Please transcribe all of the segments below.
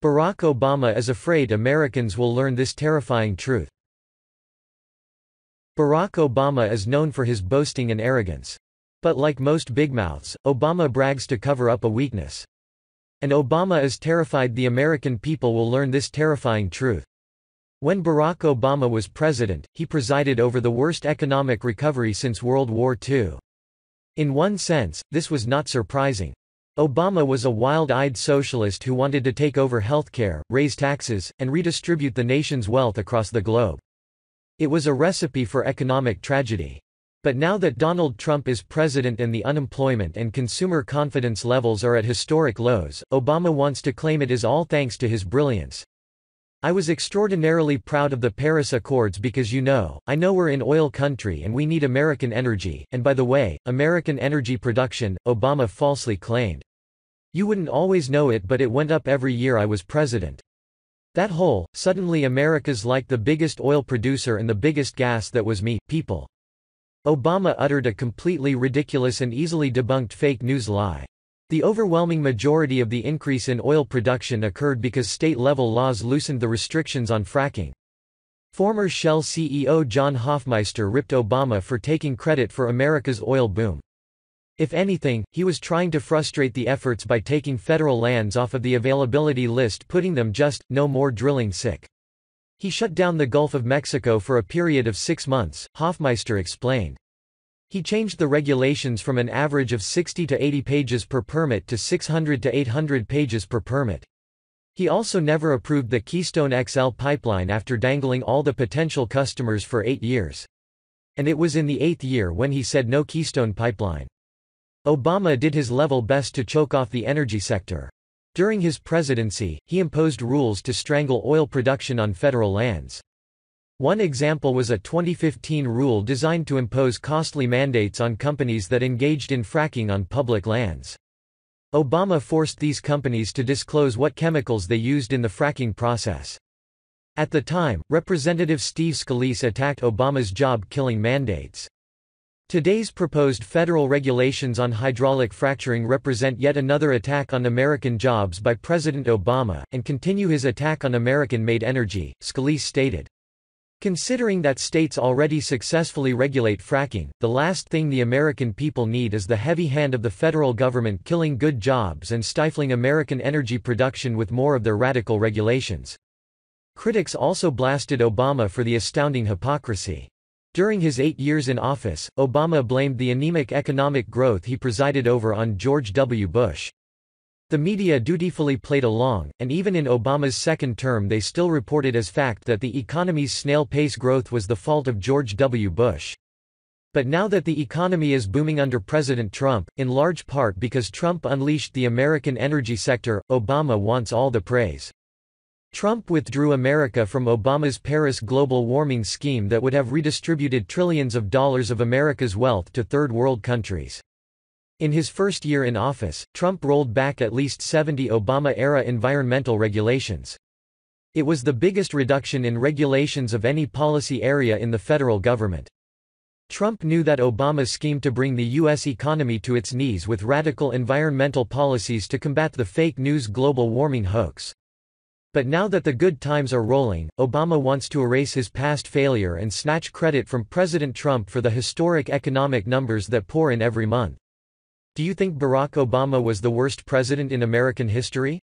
Barack Obama is afraid Americans will learn this terrifying truth. Barack Obama is known for his boasting and arrogance. But like most bigmouths, Obama brags to cover up a weakness. And Obama is terrified the American people will learn this terrifying truth. When Barack Obama was president, he presided over the worst economic recovery since World War II. In one sense, this was not surprising. Obama was a wild-eyed socialist who wanted to take over healthcare, raise taxes, and redistribute the nation's wealth across the globe. It was a recipe for economic tragedy. But now that Donald Trump is president and the unemployment and consumer confidence levels are at historic lows, Obama wants to claim it is all thanks to his brilliance. I was extraordinarily proud of the Paris Accords because I know we're in oil country and we need American energy, and by the way, American energy production, Obama falsely claimed. You wouldn't always know it, but it went up every year I was president. That whole, suddenly America's like the biggest oil producer and the biggest gas, that was me, people. Obama uttered a completely ridiculous and easily debunked fake news lie. The overwhelming majority of the increase in oil production occurred because state-level laws loosened the restrictions on fracking. Former Shell CEO John Hofmeister ripped Obama for taking credit for America's oil boom. If anything, he was trying to frustrate the efforts by taking federal lands off of the availability list, putting them just, no more drilling sick. He shut down the Gulf of Mexico for a period of 6 months, Hofmeister explained. He changed the regulations from an average of 60 to 80 pages per permit to 600 to 800 pages per permit. He also never approved the Keystone XL pipeline after dangling all the potential customers for 8 years. And it was in the 8th year when he said no Keystone pipeline. Obama did his level best to choke off the energy sector. During his presidency, he imposed rules to strangle oil production on federal lands. One example was a 2015 rule designed to impose costly mandates on companies that engaged in fracking on public lands. Obama forced these companies to disclose what chemicals they used in the fracking process. At the time, Representative Steve Scalise attacked Obama's job-killing mandates. Today's proposed federal regulations on hydraulic fracturing represent yet another attack on American jobs by President Obama, and continue his attack on American-made energy, Scalise stated. Considering that states already successfully regulate fracking, the last thing the American people need is the heavy hand of the federal government killing good jobs and stifling American energy production with more of their radical regulations. Critics also blasted Obama for the astounding hypocrisy. During his 8 years in office, Obama blamed the anemic economic growth he presided over on George W. Bush. The media dutifully played along, and even in Obama's second term they still reported as fact that the economy's snail-pace growth was the fault of George W. Bush. But now that the economy is booming under President Trump, in large part because Trump unleashed the American energy sector, Obama wants all the praise. Trump withdrew America from Obama's Paris global warming scheme that would have redistributed trillions of dollars of America's wealth to third world countries. In his first year in office, Trump rolled back at least 70 Obama-era environmental regulations. It was the biggest reduction in regulations of any policy area in the federal government. Trump knew that Obama schemed to bring the U.S. economy to its knees with radical environmental policies to combat the fake news global warming hoax. But now that the good times are rolling, Obama wants to erase his past failure and snatch credit from President Trump for the historic economic numbers that pour in every month. Do you think Barack Obama was the worst president in American history?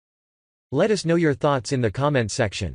Let us know your thoughts in the comment section.